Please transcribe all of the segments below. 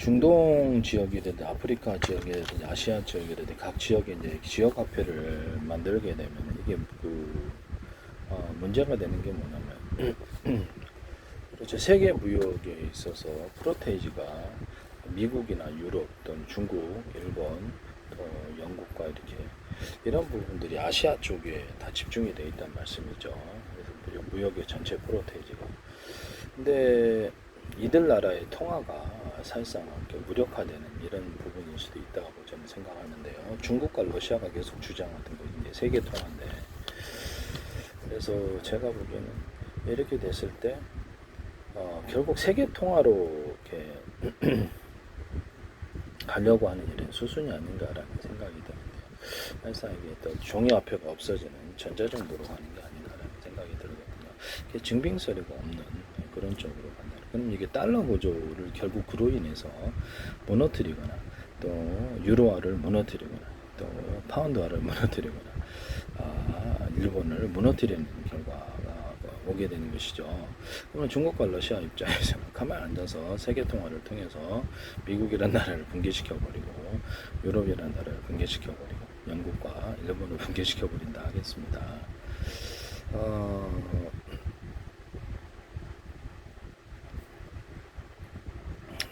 중동 지역이라든지 아프리카 지역이라든지 아시아 지역이라든지 각 지역에 이제 지역 화폐를 만들게 되면 이게 문제가 되는 게 뭐냐면 그렇죠. 세계 무역에 있어서 프로테이지가 미국이나 유럽 또는 중국, 일본, 또 영국과 이렇게 이런 부분들이 아시아 쪽에 다 집중이 되어 있다는 말씀이죠. 그래서 무역의 전체 프로테이지가. 근데 이들 나라의 통화가 사실상 무력화되는 이런 부분일 수도 있다고 저는 생각하는데요. 중국과 러시아가 계속 주장하던 거 이제 세계 통화인데, 그래서 제가 보기에는 이렇게 됐을 때 결국 세계 통화로 이렇게 가려고 하는 이런 수순이 아닌가라는 생각이 드는데, 사실상 이게 또 종이화폐가 없어지는 전자정부로 가는 게 아닌가라는 생각이 들거든요. 이게 증빙서류가 없는 그런 쪽으로 간다. 그럼 이게 달러 구조를 결국 그로 인해서 무너뜨리거나 또 유로화를 무너뜨리거나 또 파운드화를 무너뜨리거나 일본을 무너뜨리는 결과가 오게 되는 것이죠. 그러면 중국과 러시아 입장에서는 가만히 앉아서 세계 통화를 통해서 미국이라는 나라를 붕괴시켜버리고 유럽이라는 나라를 붕괴시켜버리고 영국과 일본을 붕괴시켜버린다 하겠습니다.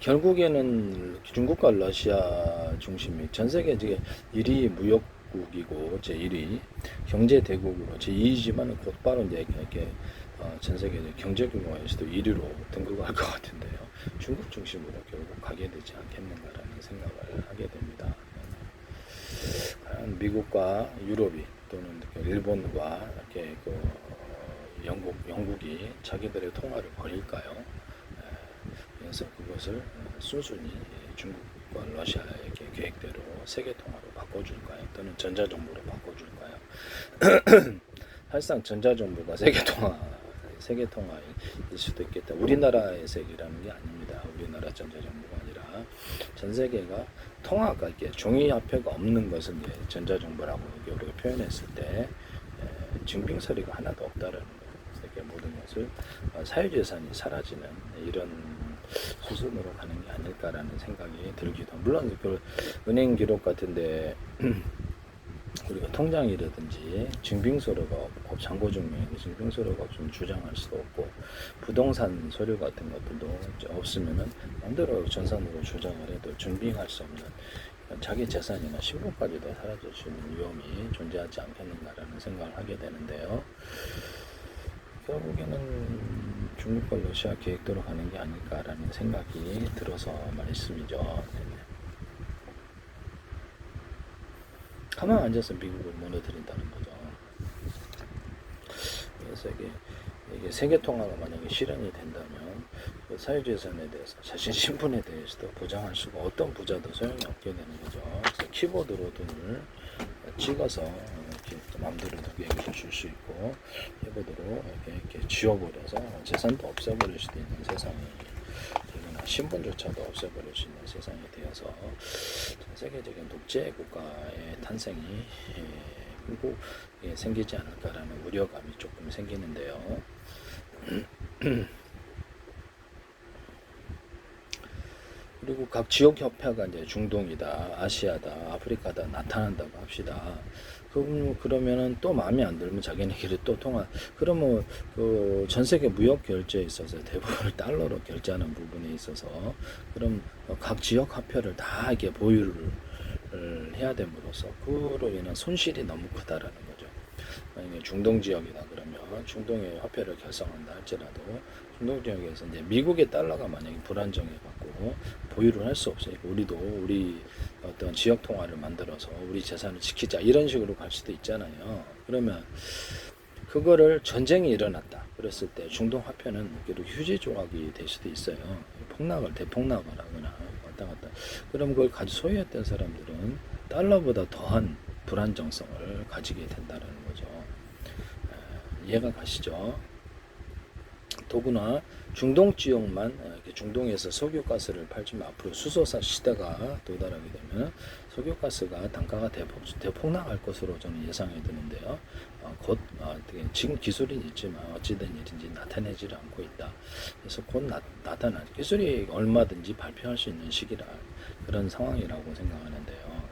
결국에는 중국과 러시아 중심이 전 세계 1위 무역국이고 제1위 경제 대국으로 제2위지만 곧바로 이제 이렇게 전 세계 경제 규모에서도 1위로 등극할 것 같은데요. 중국 중심으로 결국 가게 되지 않겠는가라는 생각을 하게 됩니다. 과연 미국과 유럽이 또는 일본과 이렇게 영국이 자기들의 통화를 벌일까요? 그래서 그것을 순순히 중국과 러시아의 계획대로 세계 통화로 바꿔줄까요? 또는 전자정부로 바꿔줄까요? 사실상 전자정부가 세계 통화일 수도 있겠다. 우리나라의 세계라는 게 아닙니다. 우리나라 전자정부가 아니라 전 세계가 통화가 이렇게 종이화폐가 없는 것을 이제 전자정부라고 우리가 표현했을 때 증빙 서류가 하나도 없다라는 거예요. 세계 모든 것을 사유재산이 사라지는 이런 수순으로 가는 게 아닐까라는 생각이 들기도. 물론 그 은행 기록 같은데 우리가 통장이라든지 증빙서류가 없고 잔고 증명의 증빙서류가 없으면 주장할 수도 없고 부동산 서류 같은 것들도 없으면은 마음대로 전산으로 주장을 해도 증빙할 수 없는 자기 재산이나 신분까지도 사라질 수 있는 위험이 존재하지 않겠는가라는 생각을 하게 되는데요. 결국에는 중국과 러시아 계획대로 가는 게 아닐까라는 생각이 들어서 말씀이죠. 가만 앉아서 미국을 무너뜨린다는 거죠. 그래서 이게 세계 통화가 만약에 실현이 된다면 그 사유재산에 대해서 자신 신분에 대해서도 보장할 수가 어떤 부자도 소용이 없게 되는 거죠. 그래서 키보드로 돈을 찍어서 이렇게 마음대로 누구에게도 줄 수 있고 키보드로 이렇게 지워버려서 재산도 없애버릴 수도 있는 세상이 되거나 신분조차도 없애버릴 수 있는 세상이 되어서 전 세계적인 독재 국가의 탄생이 그리고 생기지 않을까라는 우려감이 조금 생기는데요. 그리고 각 지역 협회가 이제 중동이다, 아시아다, 아프리카다 나타난다고 합시다. 그러면은 또 마음에 안 들면 자기네끼리 또 그러면 그 전 세계 무역 결제에 있어서 대부분을 달러로 결제하는 부분에 있어서 그럼 각 지역 화폐를 다 이게 보유를 해야 됨으로써 그로 인한 손실이 너무 크다라는 거죠. 만약에 중동 지역이다 그러면 중동의 화폐를 결성한다 할지라도 중동 지역에서 이제 미국의 달러가 만약에 불안정해갖고 보유를 할 수 없으니까 우리도 우리 어떤 지역 통화를 만들어서 우리 재산을 지키자 이런 식으로 갈 수도 있잖아요. 그러면 그거를 전쟁이 일어났다 그랬을 때 중동 화폐는 휴지 조각이 될 수도 있어요. 대폭락을 하거나 왔다 갔다. 그럼 그걸 소유했던 사람들은 달러보다 더한 불안정성을 가지게 된다는 거죠. 이해가 가시죠? 더구나 중동 지역만 이렇게 중동에서 석유가스를 팔지만 앞으로 수소사 시대가 도달하게 되면 석유가스가 단가가 대폭락할 것으로 저는 예상이 드는데요. 곧 지금 기술이 있지만 어찌된 일인지 나타내지를 않고 있다. 그래서 곧 나타날 기술이 얼마든지 발표할 수 있는 시기라 그런 상황이라고 생각하는데요.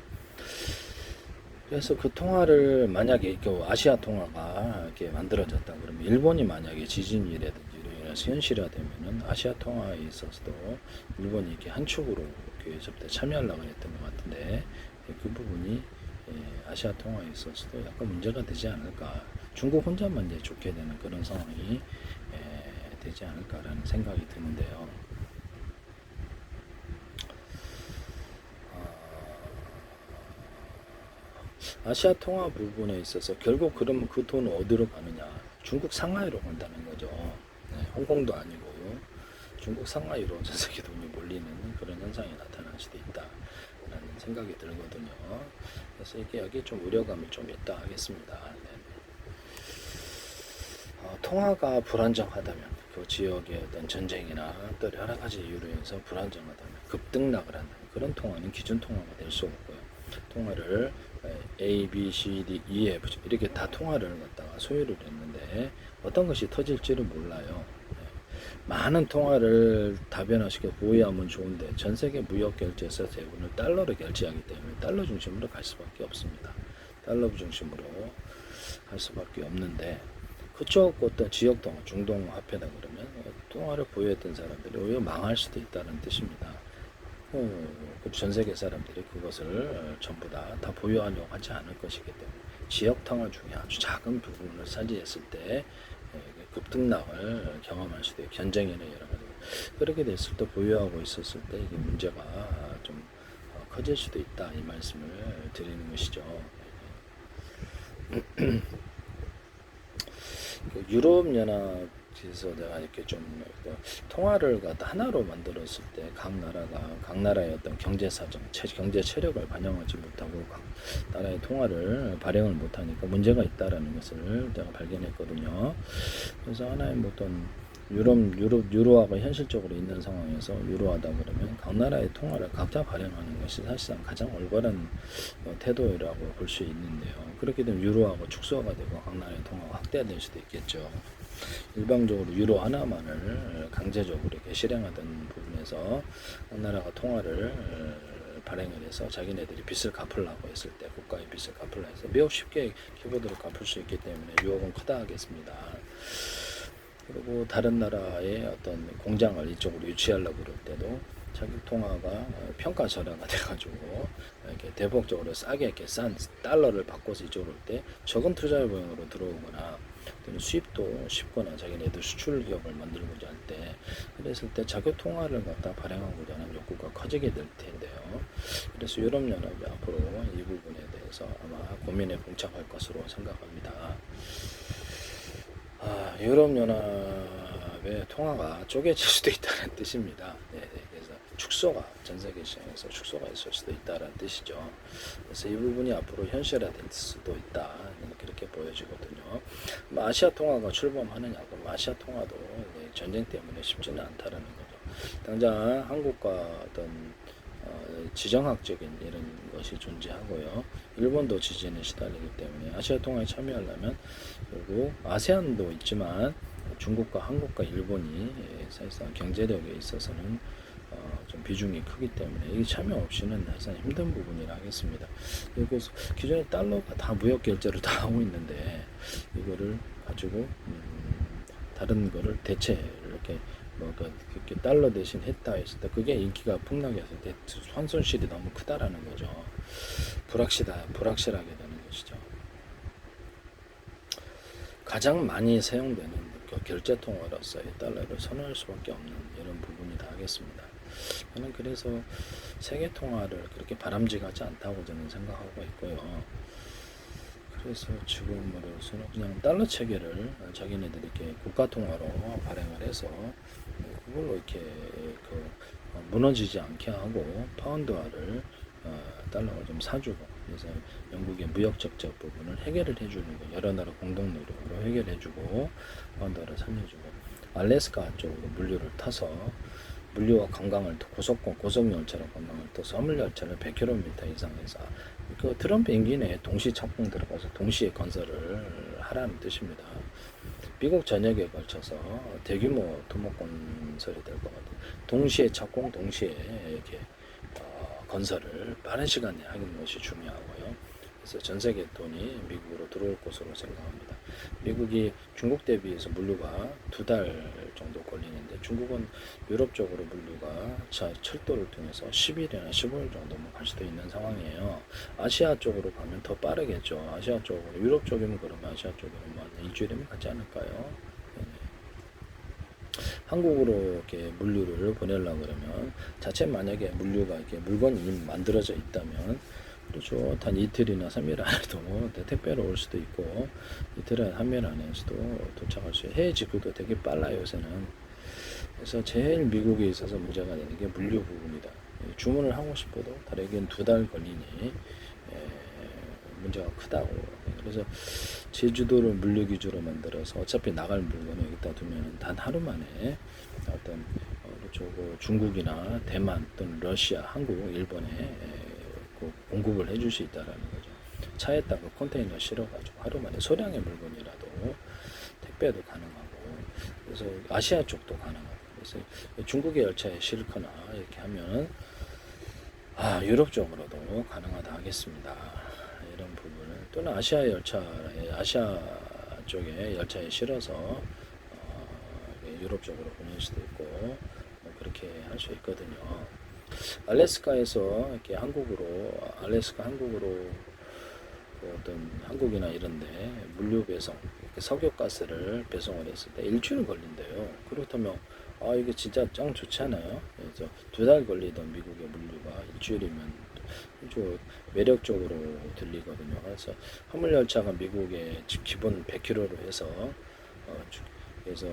그래서 그 통화를 만약에 아시아 통화가 이렇게 만들어졌다 그러면 일본이 만약에 지진이라든지 이로 인해서 현실화되면은 아시아 통화에 있어서도 일본이 이렇게 한 축으로 접대 참여하려고 했던 것 같은데 그 부분이 아시아 통화에 있어서도 약간 문제가 되지 않을까. 중국 혼자만 이제 좋게 되는 그런 상황이 되지 않을까라는 생각이 드는데요. 아시아 통화 부분에 있어서 결국 그러면 그 돈은 어디로 가느냐? 중국 상하이로 간다는 거죠. 네, 홍콩도 아니고 중국 상하이로 전 세계 돈이 몰리는 그런 현상이 나타날 수도 있다라는 생각이 들거든요. 그래서 이게 여기 좀 우려감이 좀 있다 하겠습니다. 네. 통화가 불안정하다면 그 지역의 어떤 전쟁이나 또 여러 가지 이유로 인해서 불안정하다면 급등락을 한다면 그런 통화는 기준 통화가 될 수 없고요. 통화를 A, B, C, D, E, F 이렇게 다 통화를 갖다가 소유를 했는데 어떤 것이 터질지를 몰라요. 많은 통화를 다변화시켜 보유하면 좋은데 전 세계 무역 결제에서 대부분을 달러로 결제하기 때문에 달러 중심으로 갈 수밖에 없습니다. 달러 중심으로 할 수밖에 없는데 그쪽 어떤 지역 통화, 중동 화폐다 그러면 통화를 보유했던 사람들이 오히려 망할 수도 있다는 뜻입니다. 전 세계 사람들이 그것을 전부 다 보유하려고 하지 않을 것이기 때문에 지역 통화 중에 아주 작은 부분을 차지했을 때 급등락을 경험할 수도 있고 견쟁이나 여러 가지 그렇게 됐을 때 보유하고 있었을 때 이게 문제가 좀 커질 수도 있다 이 말씀을 드리는 것이죠. 유럽 연합에서 내가 이렇게 좀 통화를 갖다 하나로 만들었을 때 각 나라의 어떤 경제 사정, 경제 체력을 반영하지 못하고 각 나라의 통화를 발행을 못하니까 문제가 있다라는 것을 제가 발견했거든요. 그래서 하나의 어떤 유로화가 현실적으로 있는 상황에서 유로화다 그러면 각 나라의 통화를 각자 발행하는 것이 사실상 가장 올바른 태도라고 볼 수 있는데요. 그렇게 되면 유로화가 축소가 되고 각 나라의 통화가 확대될 수도 있겠죠. 일방적으로 유로 하나만을 강제적으로 이렇게 실행하던 부분에서 각 나라가 통화를 발행을 해서 자기네들이 빚을 갚으려고 했을 때 국가의 빚을 갚으려고 해서 매우 쉽게 키보드를 갚을 수 있기 때문에 유혹은 크다 하겠습니다. 그리고 다른 나라의 어떤 공장을 이쪽으로 유치하려고 그럴 때도 자기 통화가 평가절하가 돼가지고 이렇게 대폭적으로 싸게 이렇게 싼 달러를 바꿔서 이쪽으로 올 때 적은 투자 비용으로 들어오거나 또는 수입도 쉽거나 자기네들 수출 기업을 만들고자 할 때 그랬을 때 자기 통화를 갖다 발행하고자 하는 욕구가 커지게 될 텐데요. 그래서 유럽연합이 앞으로 이 부분에 대해서 아마 고민에 봉착할 것으로 생각합니다. 유럽연합의 통화가 쪼개질 수도 있다는 뜻입니다. 그래서 축소가 전 세계 시장에서 축소가 있을 수도 있다는 뜻이죠. 그래서 이 부분이 앞으로 현실화될 수도 있다 그렇게 보여지거든요. 아시아 통화가 출범하느냐 그럼 아시아 통화도 전쟁 때문에 쉽지는 않다라는 거죠. 당장 한국과 어떤 지정학적인 이런 것이 존재하고요. 일본도 지진에 시달리기 때문에 아시아 통화에 참여하려면 그리고 아세안도 있지만 중국과 한국과 일본이 사실상 경제력에 있어서는 좀 비중이 크기 때문에 이 참여 없이는 사실상 힘든 부분이라 하겠습니다. 그리고 기존에 달러가 다 무역 결제를 다 하고 있는데 이거를 가지고 다른 거를 대체 이렇게 그렇게 달러 대신 했다 했을 때 그게 인기가 폭락해서 환손실이 너무 크다라는 거죠. 불확실하게 되는 것이죠. 가장 많이 사용되는 결제 통화로서의 달러를 선호할 수밖에 없는 이런 부분이다 하겠습니다. 저는 그래서 세계 통화를 그렇게 바람직하지 않다고 저는 생각하고 있고요. 그래서 지금으로서는 그냥 달러 체계를 자기네들이 이렇게 국가 통화로 발행을 해서 그걸로 이렇게 무너지지 않게 하고 파운드화를 달러를 좀 사주고 그래서 영국의 무역 적자 부분을 해결을 해주는 거 여러 나라 공동 노력으로 해결해주고 파운드화를 살려주고 알래스카 쪽으로 물류를 타서 물류와 관광을 고속열차로 관광을 떠서 화물열차를 100km 이상에서 그 트럼프 임기 내에 동시 착공 들어가서 동시에 건설을 하라는 뜻입니다. 미국 전역에 걸쳐서 대규모 토목 건설이 될 것 같아요. 동시에 착공, 동시에 이렇게 건설을 빠른 시간에 하는 것이 중요하고요. 그래서 전 세계 돈이 미국으로 들어올 것으로 생각합니다. 미국이 중국 대비해서 물류가 2달 정도 걸리는데 중국은 유럽 쪽으로 물류가 철도를 통해서 10일이나 15일 정도만 갈 수도 있는 상황이에요. 아시아 쪽으로 가면 더 빠르겠죠. 아시아 쪽으로 유럽 쪽이면 그러면 아시아 쪽으로 한 일주일이면 가지 않을까요? 한국으로 이렇게 물류를 보내려고 그러면 자체 만약에 물류가 이렇게 물건이 만들어져 있다면 그렇죠. 단 이틀이나 3일 안에도 택배로 올 수도 있고 이틀이나 3일 안에서도 도착할 수 있어요. 해외 직구도 되게 빨라요 요새는. 그래서 제일 미국에 있어서 문제가 되는 게 물류 부분이다. 주문을 하고 싶어도 다르게는 2달 걸리니 문제가 크다고. 그래서 제주도를 물류 기주로 만들어서 어차피 나갈 물건을 여기다 두면 단 하루 만에 어떤 중국이나 대만 또는 러시아, 한국, 일본에 공급을 해줄 수 있다라는 거죠. 차에다가 컨테이너 실어가지고 하루 만에 소량의 물건이라도 택배도 가능하고 그래서 아시아 쪽도 가능하고 그래서 중국의 열차에 실거나 이렇게 하면 유럽 쪽으로도 가능하다 하겠습니다. 이런 부분을 또는 아시아 쪽에 열차에 실어서 유럽 쪽으로 보낼 수도 있고 그렇게 할 수 있거든요. 알래스카에서 이렇게 알래스카 한국으로 어떤 한국이나 이런데 물류 배송, 석유가스를 배송을 했을 때 일주일 걸린대요. 그렇다면 이게 진짜 짱 좋잖아요. 그래서 2달 걸리던 미국의 물류가 일주일이면 좀 매력적으로 들리거든요. 그래서 화물열차가 미국의 기본 100km로 해서 그래서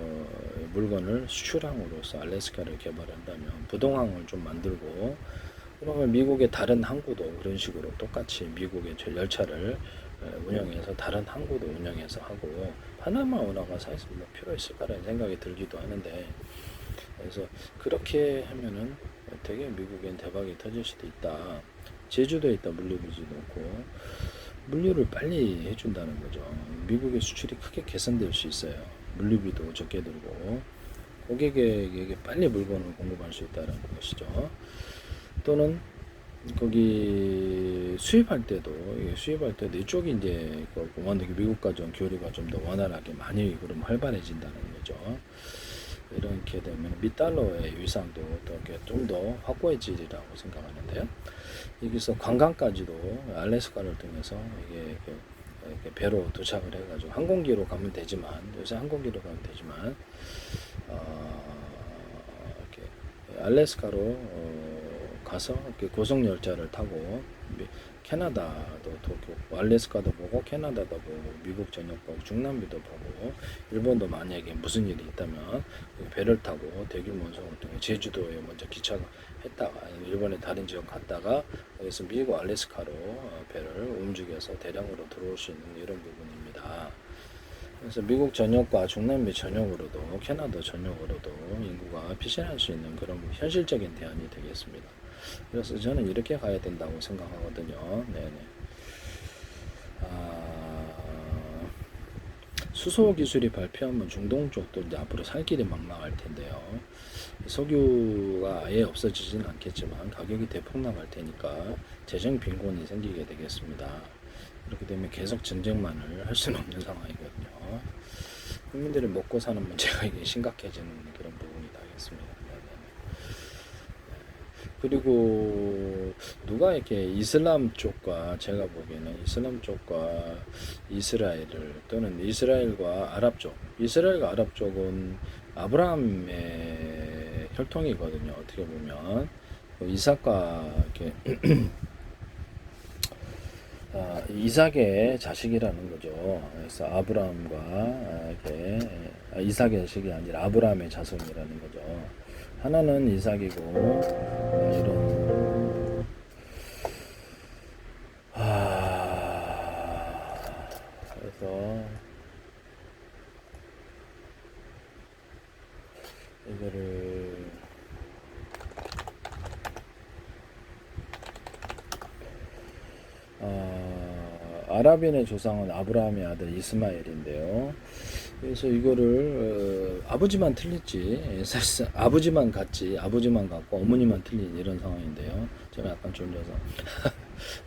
물건을 수출항으로서 알래스카를 개발한다면 부동항을 좀 만들고 그러면 미국의 다른 항구도 그런 식으로 똑같이 미국의 열차를 운영해서 다른 항구도 운영해서 하고 파나마 운하가 사실 뭐 필요 있을까라는 생각이 들기도 하는데 그래서 그렇게 하면은 되게 미국엔 대박이 터질 수도 있다. 제주도에 있다 물류기지 놓고 물류를 빨리 해준다는 거죠. 미국의 수출이 크게 개선될 수 있어요. 물류비도 적게 들고 고객에게 빨리 물건을 공급할 수 있다는 것이죠. 또는 거기 수입할 때도 이쪽이 이제 미국과 좀 교류가 좀 더 원활하게 많이 그럼 활발해진다는 거죠. 이렇게 되면 $1의 위상도 좀 더 확고해지리라고 생각하는데요. 여기서 관광까지도 알래스카를 통해서 이렇게 배로 도착을 해가지고 항공기로 가면 되지만 요새 항공기로 가면 되지만 이렇게 알래스카로 가서 이렇게 고속열차를 타고 캐나다도 알래스카도 보고 캐나다도 보고 미국 전역 보고 중남미도 보고 일본도 만약에 무슨 일이 있다면 배를 타고 대규모 운송을 통해 제주도에 먼저 기차가 했다가 일본의 다른 지역 갔다가 여기서 미국 알래스카로 배를 움직여서 대량으로 들어올 수 있는 이런 부분입니다. 그래서 미국 전역과 중남미 전역으로도 캐나다 전역으로도 인구가 피신할 수 있는 그런 현실적인 대안이 되겠습니다. 그래서 저는 이렇게 가야 된다고 생각하거든요. 네네. 수소 기술이 발표하면 중동 쪽도 이제 앞으로 살 길이 막막할 텐데요. 석유가 아예 없어지진 않겠지만 가격이 대폭 나갈 테니까 재정 빈곤이 생기게 되겠습니다. 그렇게 되면 계속 전쟁만을 할 수는 없는 상황이거든요. 국민들이 먹고 사는 문제가 이게 심각해지는 그런 부분이 되겠습니다. 그리고 누가 이렇게 이슬람 쪽과 제가 보기에는 이슬람 쪽과 이스라엘을 또는 이스라엘과 아랍 쪽은 아브라함의 혈통이거든요. 어떻게 보면 이삭과 이렇게 이삭의 자식이라는 거죠. 그래서 아브라함과 이렇게 이삭의 자식이 아니라 아브라함의 자손이라는 거죠. 하나는 이삭이고 이런 그래서 아라비의 조상은 아브라함의 아들 이스마엘인데요. 그래서 이거를 아버지만 틀렸지 사실상 아버지만 같지 아버지만 같고 어머니만 틀린 이런 상황인데요. 제가 약간 졸려서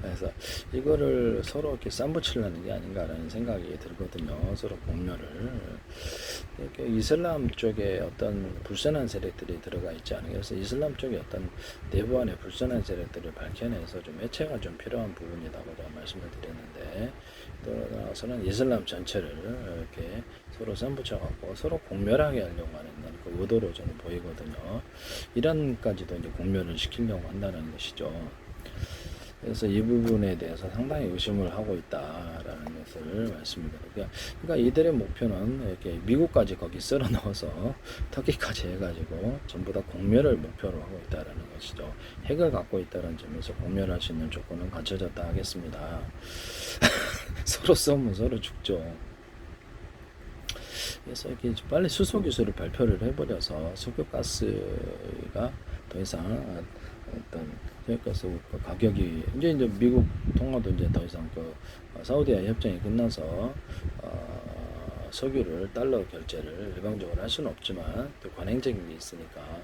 그래서 이거를 서로 이렇게 쌈붙이려는 게 아닌가라는 생각이 들거든요. 서로 공멸을 이렇게 이슬람 쪽에 어떤 불선한 세력들이 들어가 있지 않아요. 그래서 이슬람 쪽에 어떤 내부 안에 불선한 세력들을 밝혀내서 좀 해체가 좀 필요한 부분이라고 제가 말씀을 드렸는데 또 나서는 이슬람 전체를 이렇게 서로 쌈붙여갖고 서로 공멸하게 하려고 하는 그 의도로 저는 보이거든요. 이란까지도 이제 공멸을 시키려고 한다는 것이죠. 그래서 이 부분에 대해서 상당히 의심을 하고 있다라는 것을 말씀드립니다. 그러니까 이들의 목표는 이렇게 미국까지 거기 쓸어 넣어서 터키까지 해가지고 전부 다 공멸을 목표로 하고 있다라는 것이죠. 핵을 갖고 있다는 점에서 공멸할 수 있는 조건은 갖춰졌다 하겠습니다. 서로 싸우면 서로 죽죠. 그래서 이렇게 빨리 수소 기술을 발표를 해버려서 석유가스가 더 이상 어떤 석유가스 가격이 이제 미국 통화도 이제 더 이상 그 사우디와 협정이 끝나서 석유를 달러 결제를 일방적으로 할 수는 없지만 또 관행적인 게 있으니까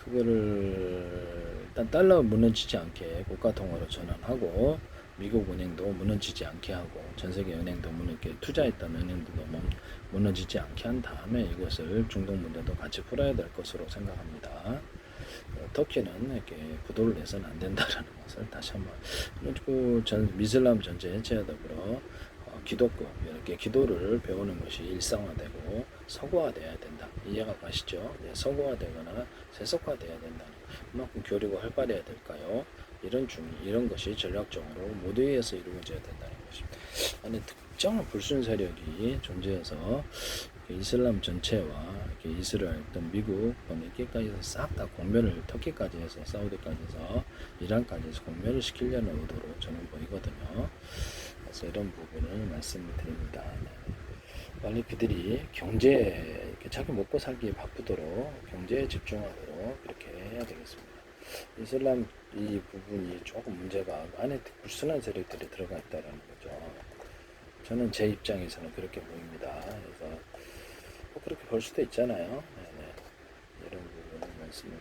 그거를 일단 달러 무너지지 않게 국가 통화로 전환하고 미국 은행도 무너지지 않게 하고 전 세계 은행도 이렇게 투자했던 은행들도 무너지지 않게 한 다음에 이것을 중동 문제도 같이 풀어야 될 것으로 생각합니다. 터키는 이렇게 부도를 내서는 안 된다라는 것을 다시 한번 그리고 이슬람 전체 해체와 더불어 기독교 이렇게 기도를 배우는 것이 일상화되고 서구화돼야 된다. 이해가 가시죠? 네, 서구화되거나 세속화돼야 된다는 그만큼 교류가 활발해야 될까요? 이런 것이 전략적으로 모두에 의해서 이루어져야 된다는 것입니다. 아니 특정한 불순 세력이 존재해서 이슬람 전체와 이렇게 이스라엘 어떤 미국 이렇게까지 해서 싹 다 공멸을 터키까지 해서 사우디까지 해서 이란까지 해서 공멸을 시키려는 의도로 저는 보이거든요. 그래서 이런 부분을 말씀을 드립니다. 네. 빨리 그들이 경제에 이렇게 자기 먹고 살기에 바쁘도록 경제에 집중하도록 그렇게 해야 되겠습니다. 이슬람 이 부분이 조금 문제가 안에 불순한 세력들이 들어가 있다는 거죠. 저는 제 입장에서는 그렇게 보입니다. 그래서 뭐 그렇게 볼 수도 있잖아요. 네네. 이런 부분을 말씀을